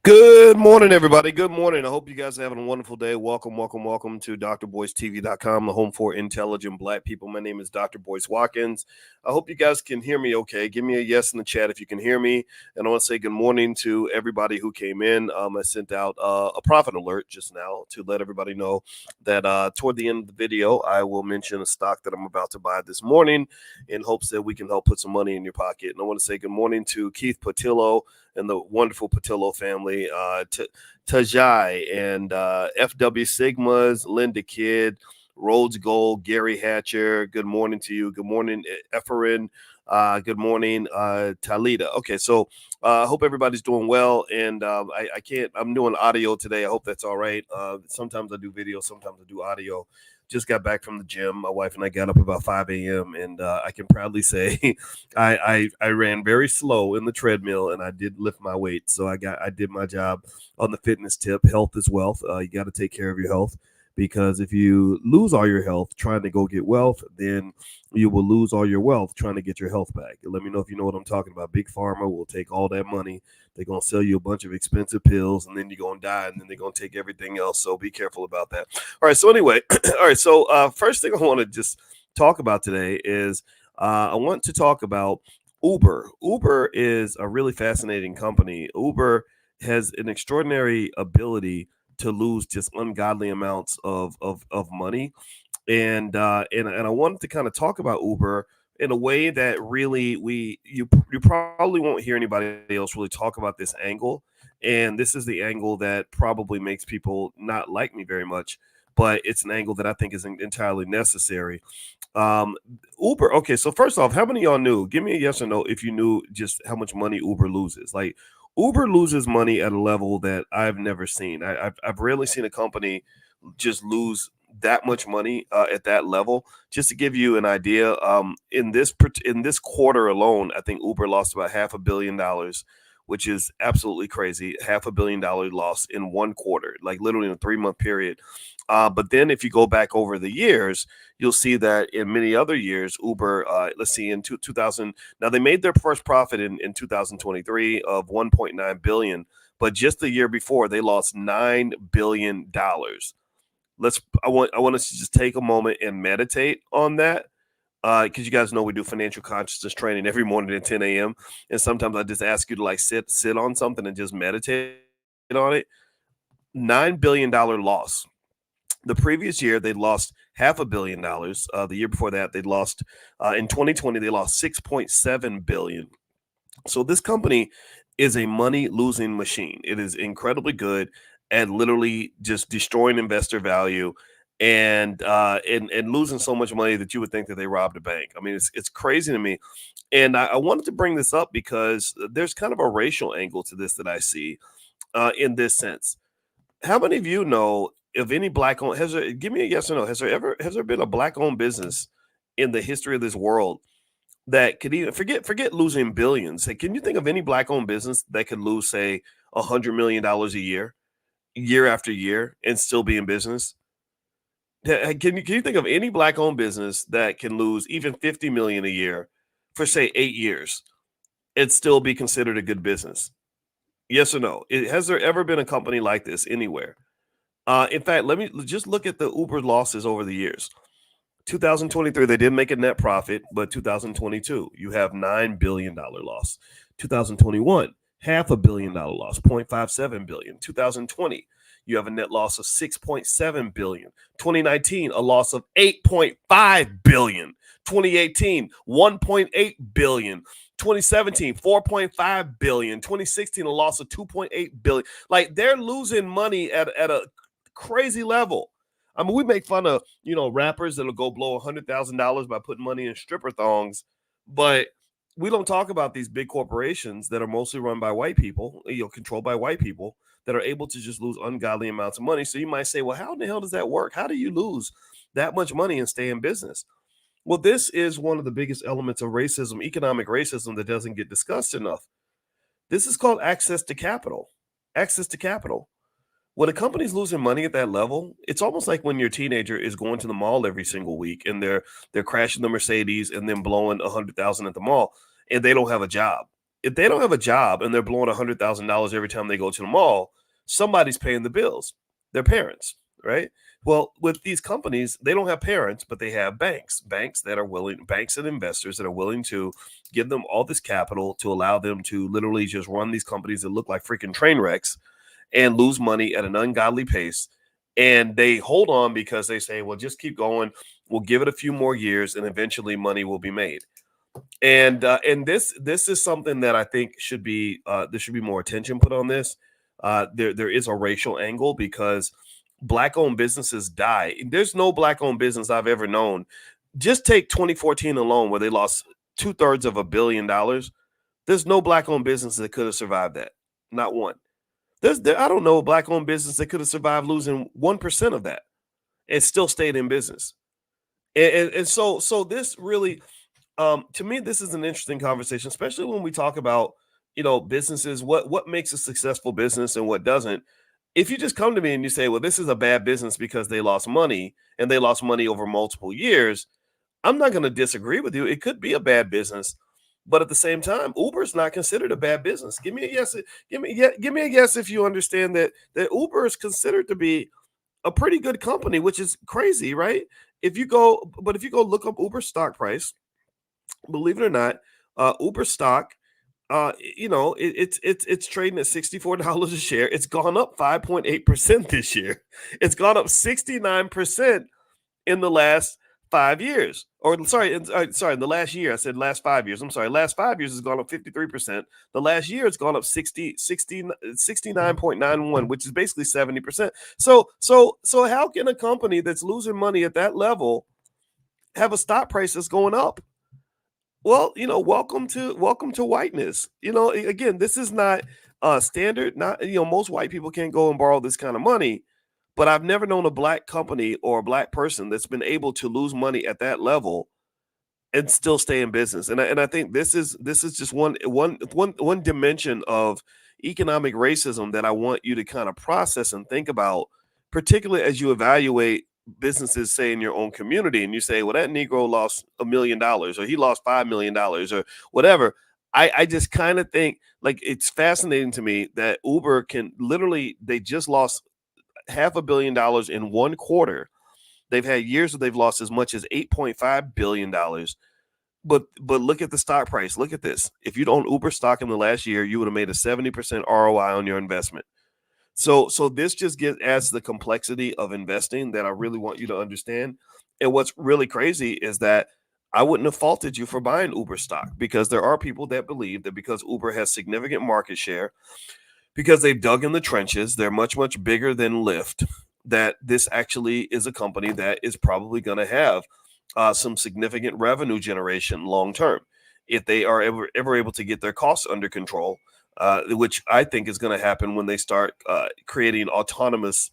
Good morning, everybody. Good morning. I hope you guys are having a wonderful day. Welcome to drboycetv.com, the home for intelligent black people. My name is Dr. Boyce Watkins. I hope you guys can hear me okay. Give me a yes in the chat if you can hear me. And I want to say good morning to everybody who came in. I sent out a profit alert just now to let everybody know that toward the end of the video, I will mention a stock that I'm about to buy this morning in hopes that we can help put some money in your pocket. And I want to say good morning to Keith Patillo and the wonderful Patillo family, Tajai and FW Sigmas, Linda Kidd, Rhodes Gold, Gary Hatcher. Good morning to you. Good morning, Efferin. Good morning, Talita. Okay, so I hope everybody's doing well. And I can't, I'm doing audio today. I hope that's all right. Sometimes I do video, sometimes I do audio. Just got back from the gym. My wife and I got up about 5 a.m. and I can proudly say I ran very slow in the treadmill and I did lift my weight. So I did my job on the fitness tip. Health is wealth. You got to take care of your health, because if you lose all your health trying to go get wealth, then you will lose all your wealth trying to get your health back. Let me know if you know what I'm talking about. Big Pharma will take all that money. They're going to sell you a bunch of expensive pills, and then you're going to die, and then they're going to take everything else. So be careful about that. All right. So anyway, all right. So first thing I want to just talk about today is I want to talk about Uber. Uber is a really fascinating company. Uber has an extraordinary ability to lose just ungodly amounts of money. And I wanted to kind of talk about Uber in a way that really you probably won't hear anybody else really talk about this angle. And this is the angle that probably makes people not like me very much, but it's an angle that I think is entirely necessary. Uber. Okay, so first off, how many of y'all knew? Give me a yes or no if you knew just how much money Uber loses. Like, Uber loses money at a level that I've never seen. I've rarely seen a company just lose that much money at that level. Just to give you an idea, in this quarter alone, I think Uber lost about $500 million, which is absolutely crazy. $500 million loss in one quarter, like literally in a 3-month period. But then if you go back over the years, you'll see that in many other years, Uber, let's see, in 2000, now they made their first profit in 2023 of $1.9 billion, but just the year before they lost $9 billion. I want us to just take a moment and meditate on that. Because you guys know we do financial consciousness training every morning at 10 a.m. And sometimes I just ask you to like sit on something and just meditate on it. $9 billion loss. The previous year, they lost $500 million. The year before that, they lost in 2020, they lost $6.7 billion. So this company is a money losing machine. It is incredibly good at literally just destroying investor value and losing so much money that you would think that they robbed a bank. I mean, it's crazy to me. And I wanted to bring this up because there's kind of a racial angle to this that I see in this sense. How many of you know of any black owned, give me a yes or no, has there been a black owned business in the history of this world that could even forget losing billions? Hey, can you think of any black owned business that could lose, say, $100 million a year after year, and still be in business? Can you think of any black owned business that can lose even 50 million a year for, say, 8 years and still be considered a good business? Yes or no? Has there ever been a company like this anywhere? In fact, let me just look at the Uber losses over the years. 2023, they did make a net profit, but 2022, you have $9 billion loss. 2021, $500 million loss, $0.57 billion. 2020, you have a net loss of $6.7 billion. 2019, a loss of $8.5 billion. 2018, $1.8 billion. 2017, $4.5 billion. 2016, a loss of $2.8 billion. Like, they're losing money at a crazy level. I mean, we make fun of, rappers that'll go blow $100,000 by putting money in stripper thongs, but we don't talk about these big corporations that are mostly run by white people, controlled by white people, that are able to just lose ungodly amounts of money. So you might say, well, how in the hell does that work? How do you lose that much money and stay in business? Well, this is one of the biggest elements of racism, economic racism, that doesn't get discussed enough. This is called access to capital. Access to capital. When a company's losing money at that level, it's almost like when your teenager is going to the mall every single week and they're crashing the Mercedes and then blowing $100,000 at the mall, and they don't have a job. If they don't have a job and they're blowing $100,000 every time they go to the mall, somebody's paying the bills. Their parents, right? Well, with these companies, they don't have parents, but they have banks that are willing, banks and investors that are willing to give them all this capital to allow them to literally just run these companies that look like freaking train wrecks and lose money at an ungodly pace. And they hold on because they say, well, just keep going. We'll give it a few more years and eventually money will be made. And this is something that I think should be there should be more attention put on this. There is a racial angle because black owned businesses die. There's no black owned business I've ever known. Just take 2014 alone, where they lost 2/3 of $1 billion. There's no black owned business that could have survived that. Not one. I don't know a black owned business that could have survived losing 1% of that and still stayed in business. And so this really, to me, this is an interesting conversation, especially when we talk about, businesses, what makes a successful business and what doesn't. If you just come to me and you say, well, this is a bad business because they lost money and they lost money over multiple years, I'm not going to disagree with you. It could be a bad business, but at the same time, Uber is not considered a bad business. Give me a yes. Give me a yes if you understand that Uber is considered to be a pretty good company, which is crazy, right? If you go look up Uber stock price, believe it or not, Uber stock, it's trading at $64 a share. It's gone up 5.8% this year. It's gone up 69% in the last 5 years. Or sorry, in the last year. I said last 5 years. I'm sorry. Last 5 years has gone up 53%. The last year it's gone up 69.91, which is basically 70%. So how can a company that's losing money at that level have a stock price that's going up? Well, welcome to whiteness. Again, this is not standard. Not most white people can't go and borrow this kind of money, but I've never known a black company or a black person that's been able to lose money at that level and still stay in business. And I think this is just one dimension of economic racism that I want you to kind of process and think about, particularly as you evaluate businesses, say in your own community, and you say, well, that Negro lost $1 million or he lost $5 million or whatever. I just kind of think like it's fascinating to me that Uber can literally, they just lost $500 million in one quarter. They've had years where they've lost as much as $8.5 billion. But look at the stock price. Look at this. If you'd owned Uber stock in the last year, you would have made a 70% ROI on your investment. So this just adds the complexity of investing that I really want you to understand. And what's really crazy is that I wouldn't have faulted you for buying Uber stock, because there are people that believe that because Uber has significant market share, because they've dug in the trenches, they're much, much bigger than Lyft, that this actually is a company that is probably going to have some significant revenue generation long term if they are ever able to get their costs under control, which I think is going to happen when they start creating autonomous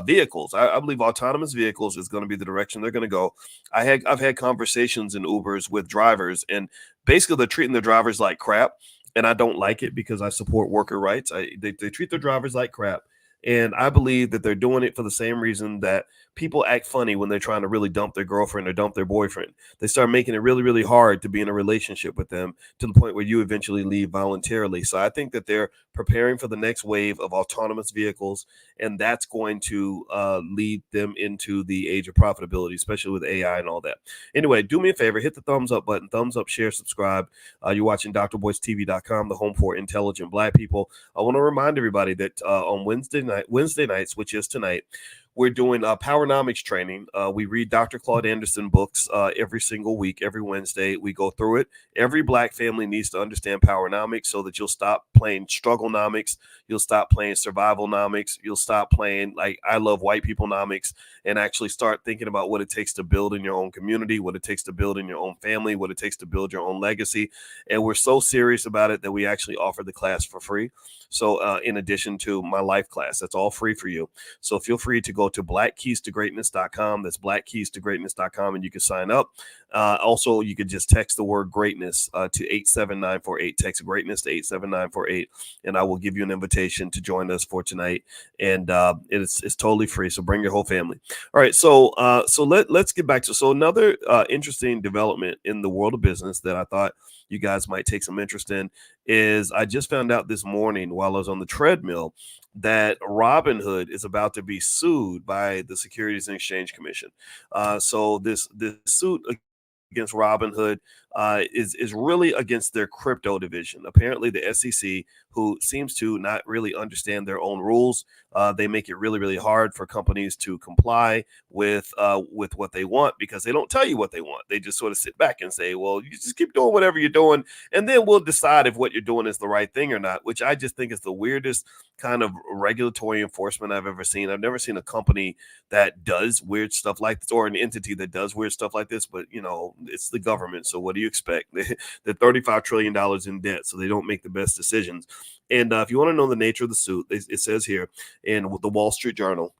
vehicles. I believe autonomous vehicles is going to be the direction they're going to go. I've had conversations in Ubers with drivers, and basically they're treating their drivers like crap. And I don't like it because I support worker rights. They treat their drivers like crap. And I believe that they're doing it for the same reason that people act funny when they're trying to really dump their girlfriend or dump their boyfriend. They start making it really, really hard to be in a relationship with them, to the point where you eventually leave voluntarily. So I think that they're preparing for the next wave of autonomous vehicles, and that's going to lead them into the age of profitability, especially with AI and all that. Anyway, do me a favor, hit the thumbs up button, thumbs up, share, subscribe. You're watching drboycetv.com, the home for intelligent Black people. I want to remind everybody that on Wednesday nights, which is tonight, we're doing Powernomics training. We read Dr. Claude Anderson books every single week, every Wednesday. We go through it. Every Black family needs to understand Powernomics so that you'll stop playing Strugglenomics. You'll stop playing Survivalnomics. You'll stop playing like I Love White People nomics, and actually start thinking about what it takes to build in your own community, what it takes to build in your own family, what it takes to build your own legacy. And we're so serious about it that we actually offer the class for free. So in addition to my life class, that's all free for you. So feel free to go go to blackkeystogreatness.com. That's blackkeystogreatness.com, and you can sign up. Also, you could just text the word greatness to 87948. Text greatness to 87948, and I will give you an invitation to join us for tonight. And it's totally free, so bring your whole family. All right, so let's get back to another interesting development in the world of business that I thought you guys might take some interest in is I just found out this morning while I was on the treadmill that Robinhood is about to be sued by the Securities and Exchange Commission. So this suit against Robinhood is really against their crypto division. Apparently, the SEC, who seems to not really understand their own rules, they make it really, really hard for companies to comply with what they want because they don't tell you what they want. They just sort of sit back and say, well, you just keep doing whatever you're doing, and then we'll decide if what you're doing is the right thing or not, which I just think is the weirdest kind of regulatory enforcement I've ever seen. I've never seen a company that does weird stuff like this or an entity that does weird stuff like this, but, it's the government. So what do you expect? They're $35 trillion in debt, so they don't make the best decisions. And if you want to know the nature of the suit, it says here in the Wall Street Journal,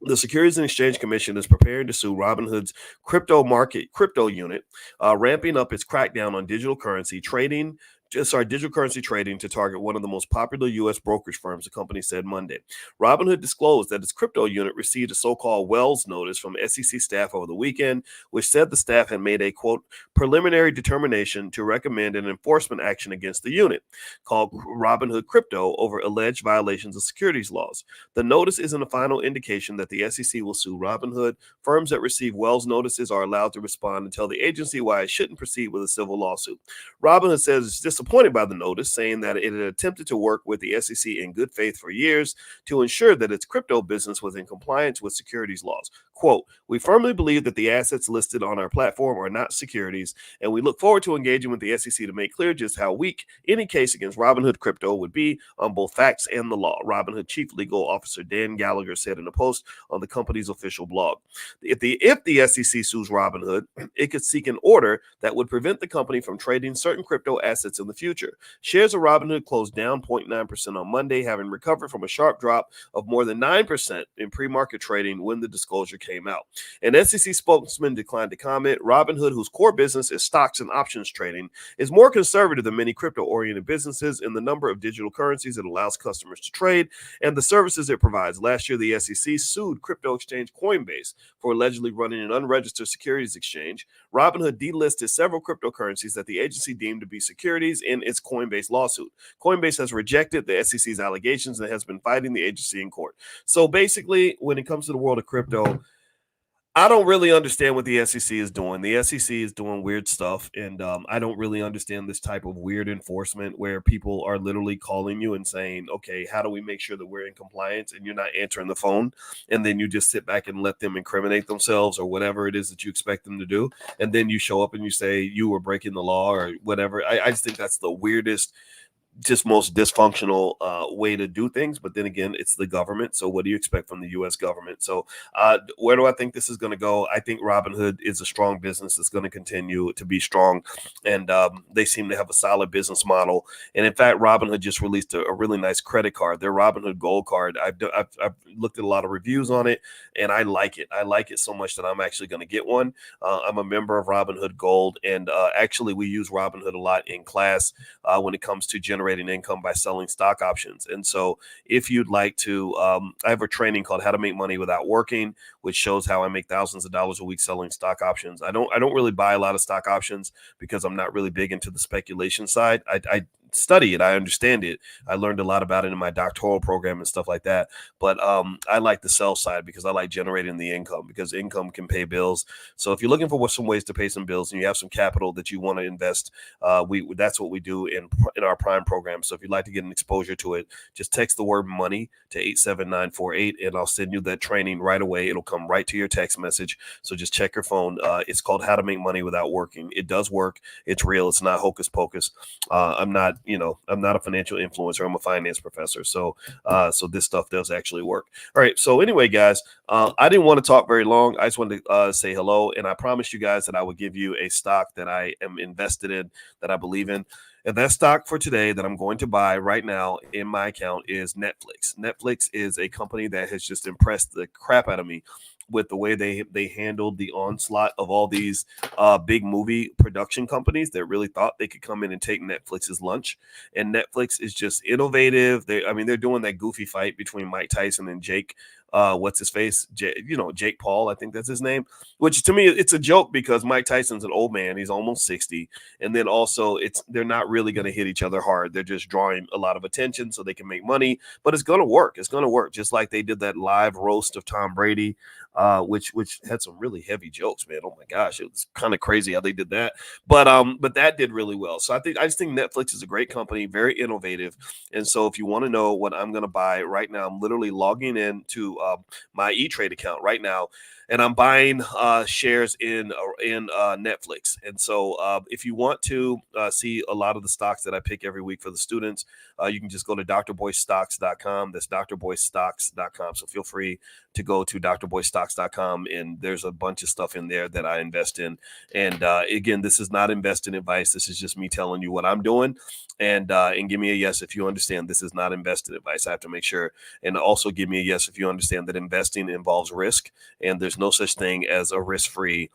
the Securities and Exchange Commission is preparing to sue Robinhood's crypto unit, ramping up its crackdown on digital currency trading to target one of the most popular U.S. brokerage firms, the company said Monday. Robinhood disclosed that its crypto unit received a so-called Wells notice from SEC staff over the weekend, which said the staff had made a, quote, preliminary determination to recommend an enforcement action against the unit, called Robinhood Crypto, over alleged violations of securities laws. The notice isn't a final indication that the SEC will sue Robinhood. Firms that receive Wells notices are allowed to respond and tell the agency why it shouldn't proceed with a civil lawsuit. Robinhood says it's disappointed by the notice, saying that it had attempted to work with the SEC in good faith for years to ensure that its crypto business was in compliance with securities laws. Quote, we firmly believe that the assets listed on our platform are not securities, and we look forward to engaging with the SEC to make clear just how weak any case against Robinhood Crypto would be on both facts and the law, Robinhood Chief Legal Officer Dan Gallagher said in a post on the company's official blog. If the SEC sues Robinhood, it could seek an order that would prevent the company from trading certain crypto assets in the future. Shares of Robinhood closed down 0.9% on Monday, having recovered from a sharp drop of more than 9% in pre-market trading when the disclosure came out. An SEC spokesman declined to comment. Robinhood, whose core business is stocks and options trading, is more conservative than many crypto-oriented businesses in the number of digital currencies it allows customers to trade and the services it provides. Last year, the SEC sued crypto exchange Coinbase for allegedly running an unregistered securities exchange. Robinhood delisted several cryptocurrencies that the agency deemed to be securities in its Coinbase lawsuit. Coinbase has rejected the SEC's allegations and has been fighting the agency in court. So basically, when it comes to the world of crypto, I don't really understand what the SEC is doing. The SEC is doing weird stuff, and I don't really understand this type of weird enforcement where people are literally calling you and saying, okay, how do we make sure that we're in compliance? And you're not answering the phone, and then you just sit back and let them incriminate themselves or whatever it is that you expect them to do. And then you show up and you say you were breaking the law or whatever. I just think that's the weirdest, just most dysfunctional way to do things. But then again, it's the government. So what do you expect from the U.S. government? So where do I think this is going to go? I think Robinhood is a strong business. It's going to continue to be strong. And they seem to have a solid business model. And in fact, Robinhood just released a really nice credit card, their Robinhood Gold card. I've looked at a lot of reviews on it, and I like it. I like it so much that I'm actually going to get one. I'm a member of Robinhood Gold, and actually we use Robinhood a lot in class when it comes to generating income by selling stock options. And so if you'd like to, I have a training called How to Make Money Without Working, which shows how I make thousands of dollars a week selling stock options. I don't really buy a lot of stock options because I'm not really big into the speculation side. I study it. I understand it. I learned a lot about it in my doctoral program and stuff like that. But I like the sell side because I like generating the income, because income can pay bills. So if you're looking for some ways to pay some bills and you have some capital that you want to invest, that's what we do in our Prime program. So if you'd like to get an exposure to it, just text the word money to 87948 and I'll send you that training right away. It'll come right to your text message. So just check your phone. It's called How to Make Money Without Working. It does work. It's real. It's not hocus pocus. I'm not a financial influencer. I'm a finance professor. So this stuff does actually work. All right. So anyway, guys, I didn't want to talk very long. I just wanted to say hello. And I promised you guys that I would give you a stock that I am invested in, that I believe in. And that stock for today that I'm going to buy right now in my account is Netflix. Netflix is a company that has just impressed the crap out of me with the way they handled the onslaught of all these big movie production companies that really thought they could come in and take Netflix's lunch. And Netflix is just innovative. They're doing that goofy fight between Mike Tyson and Jake. What's his face? Jake Paul, I think that's his name. Which to me, it's a joke because Mike Tyson's an old man; he's almost 60, and then also they're not really going to hit each other hard. They're just drawing a lot of attention so they can make money. But it's going to work. It's going to work, just like they did that live roast of Tom Brady, which had some really heavy jokes, man. Oh my gosh, it was kind of crazy how they did that. But that did really well. So I just think Netflix is a great company, very innovative. And so if you want to know what I'm going to buy right now, I'm literally logging in to my E-Trade account right now, and I'm buying shares in Netflix. And so if you want to see a lot of the stocks that I pick every week for the students, you can just go to drboycestocks.com. That's drboycestocks.com. So feel free to go to drboycestocks.com, and there's a bunch of stuff in there that I invest in. And again, this is not investing advice. This is just me telling you what I'm doing. And give me a yes if you understand this is not investing advice. I have to make sure, and also give me a yes if you understand that investing involves risk, and there's no such thing as a risk-free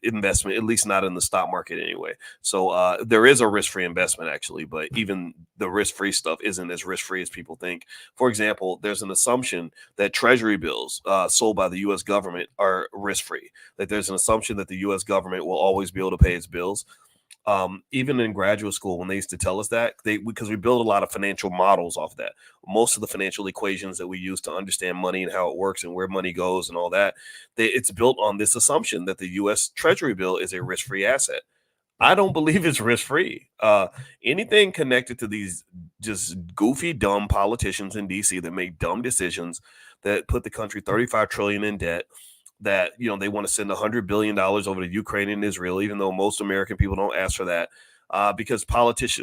investment, at least not in the stock market anyway. So there is a risk-free investment actually, but even the risk-free stuff isn't as risk-free as people think. For example, there's an assumption that treasury bills sold by the U.S. government are risk-free. That there's an assumption that the U.S. government will always be able to pay its bills. Even in graduate school, when they used to tell us that, because we build a lot of financial models off that. Most of the financial equations that we use to understand money and how it works and where money goes and all that, it's built on this assumption that the U.S. Treasury bill is a risk-free asset. I don't believe it's risk-free. Anything connected to these just goofy, dumb politicians in D.C. that make dumb decisions that put the country $35 trillion in debt, that they want to send $100 billion over to Ukraine and Israel, even though most American people don't ask for that, because politics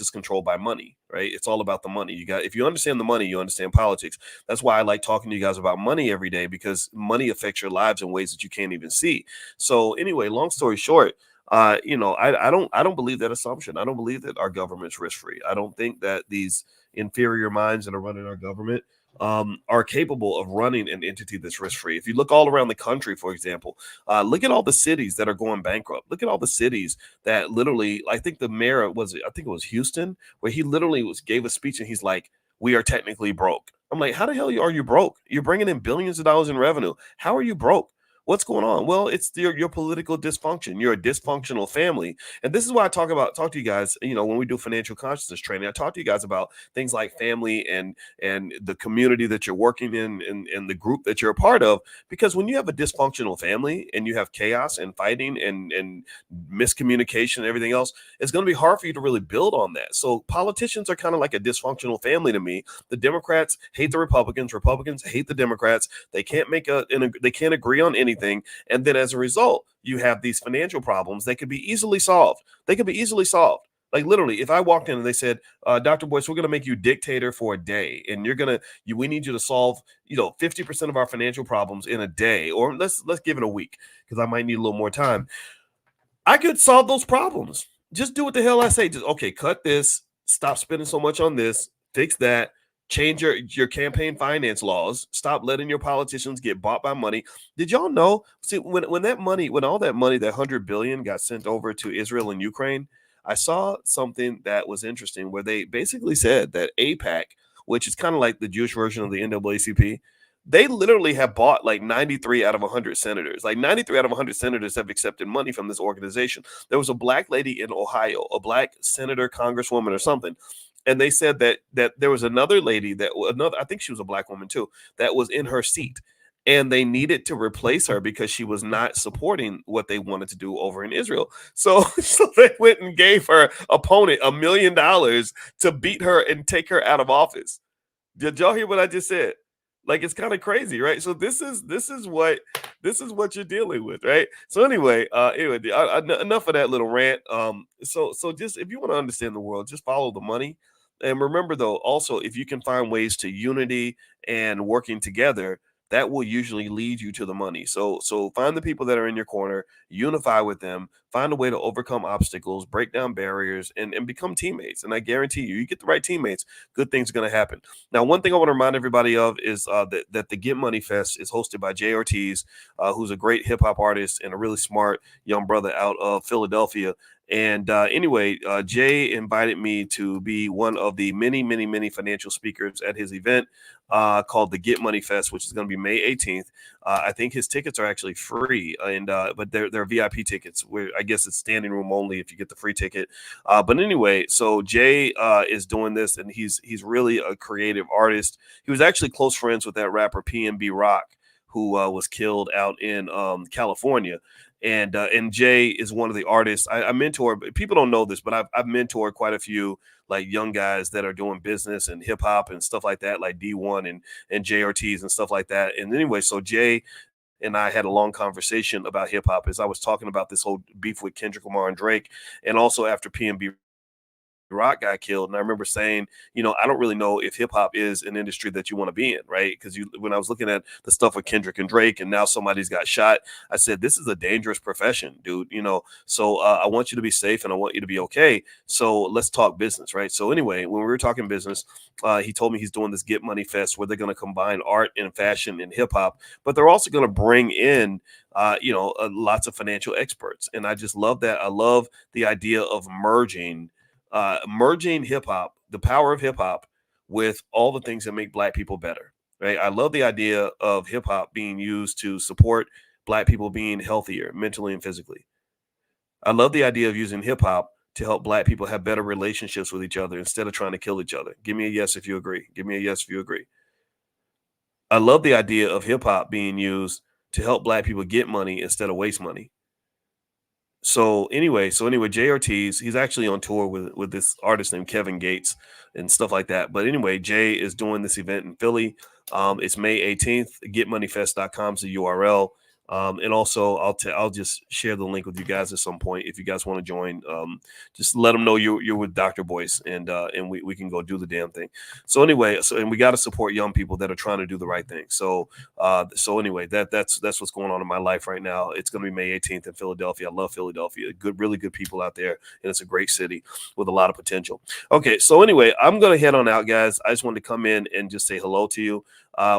is controlled by money, right? It's all about the money. If you understand the money, you understand politics. That's why I like talking to you guys about money every day, because money affects your lives in ways that you can't even see. So anyway, long story short, I don't believe that assumption. I don't believe that our government's risk-free. I don't think that these inferior minds that are running our government are capable of running an entity that's risk-free. If you look all around the country, for example, look at all the cities that are going bankrupt. Look at all the cities that literally, I think the mayor I think it was Houston, where he literally gave a speech and he's like, "We are technically broke." I'm like, how the hell are you broke? You're bringing in billions of dollars in revenue. How are you broke? What's going on? Well, it's your political dysfunction. You're a dysfunctional family. And this is why I talk to you guys, when we do financial consciousness training, I talk to you guys about things like family and the community that you're working in and the group that you're a part of. Because when you have a dysfunctional family and you have chaos and fighting and miscommunication and everything else, it's going to be hard for you to really build on that. So politicians are kind of like a dysfunctional family to me. The Democrats hate the Republicans. Republicans hate the Democrats. They can't they can't agree on anything. And then as a result, you have these financial problems that could be easily solved. They could be easily solved. Like literally, if I walked in and they said, Dr. Boyce, we're going to make you dictator for a day, and we need you to solve, 50% of our financial problems in a day, or let's give it a week, because I might need a little more time. I could solve those problems. Just do what the hell I say. Just, okay, cut this, stop spending so much on this, fix that, change your campaign finance laws, stop letting your politicians get bought by money. Did y'all know? See, when all that money, that $100 billion got sent over to Israel and Ukraine, I saw something that was interesting where they basically said that AIPAC, which is kind of like the Jewish version of the NAACP, they literally have bought like 93 out of 100 senators. Like 93 out of 100 senators have accepted money from this organization. There was a black lady in Ohio, a black senator, congresswoman or something. And they said that there was another lady I think she was a black woman too, that was in her seat. And they needed to replace her because she was not supporting what they wanted to do over in Israel. So they went and gave her opponent $1 million to beat her and take her out of office. Did y'all hear what I just said? Like, it's kind of crazy, right? So this is what you're dealing with, right? So anyway, enough of that little rant. So just, if you want to understand the world, just follow the money. And remember, though, also, if you can find ways to unity and working together, that will usually lead you to the money. So find the people that are in your corner, unify with them, find a way to overcome obstacles, break down barriers, and become teammates. And I guarantee you, you get the right teammates, good things are going to happen. Now, one thing I want to remind everybody of is that the Get Money Fest is hosted by Jay Ortiz, who's a great hip hop artist and a really smart young brother out of Philadelphia. And anyway, Jay invited me to be one of the many, many, many financial speakers at his event called the Get Money Fest, which is going to be May 18th. I think his tickets are actually free, and but they're VIP tickets. Where I guess it's standing room only if you get the free ticket. But anyway, so Jay is doing this, and he's really a creative artist. He was actually close friends with that rapper PNB Rock, who was killed out in California. And Jay is one of the artists I mentor. People don't know this, but I've mentored quite a few like young guys that are doing business and hip hop and stuff like that, like D1 and JRTs and stuff like that. And anyway, so Jay and I had a long conversation about hip hop as I was talking about this whole beef with Kendrick Lamar and Drake, and also after PNB Rock got killed. And I remember saying, I don't really know if hip hop is an industry that you want to be in, right? Because when I was looking at the stuff with Kendrick and Drake, and now somebody's got shot, I said, this is a dangerous profession, dude. So I want you to be safe and I want you to be okay. So let's talk business, right? So anyway, when we were talking business, he told me he's doing this Get Money Fest where they're going to combine art and fashion and hip hop, but they're also going to bring in lots of financial experts. And I just love that. I love the idea of merging hip hop, the power of hip hop, with all the things that make Black people better. Right. I love the idea of hip hop being used to support Black people being healthier mentally and physically. I love the idea of using hip hop to help Black people have better relationships with each other instead of trying to kill each other. Give me a yes if you agree. Give me a yes if you agree. I love the idea of hip hop being used to help Black people get money instead of waste money. So anyway, Jay Ortiz, he's actually on tour with this artist named Kevin Gates and stuff like that. But anyway, Jay is doing this event in Philly. It's May 18th. Getmoneyfest.com is the URL. And also, I'll just share the link with you guys at some point if you guys want to join. Just let them know you're with Dr. Boyce, and we can go do the damn thing. So anyway, and we got to support young people that are trying to do the right thing. So anyway, that's what's going on in my life right now. It's going to be May 18th in Philadelphia. I love Philadelphia. Really good people out there, and it's a great city with a lot of potential. Okay, so anyway, I'm going to head on out, guys. I just wanted to come in and just say hello to you.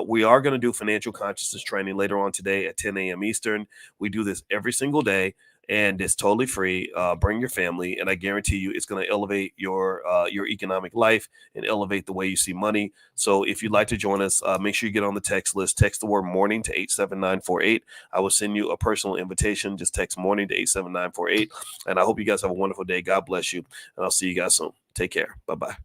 We are going to do financial consciousness training later on today at 10 a.m. Eastern. We do this every single day, and it's totally free. Bring your family, and I guarantee you it's going to elevate your economic life and elevate the way you see money. So if you'd like to join us, make sure you get on the text list. Text the word morning to 87948. I will send you a personal invitation. Just text morning to 87948. And I hope you guys have a wonderful day. God bless you, and I'll see you guys soon. Take care. Bye-bye.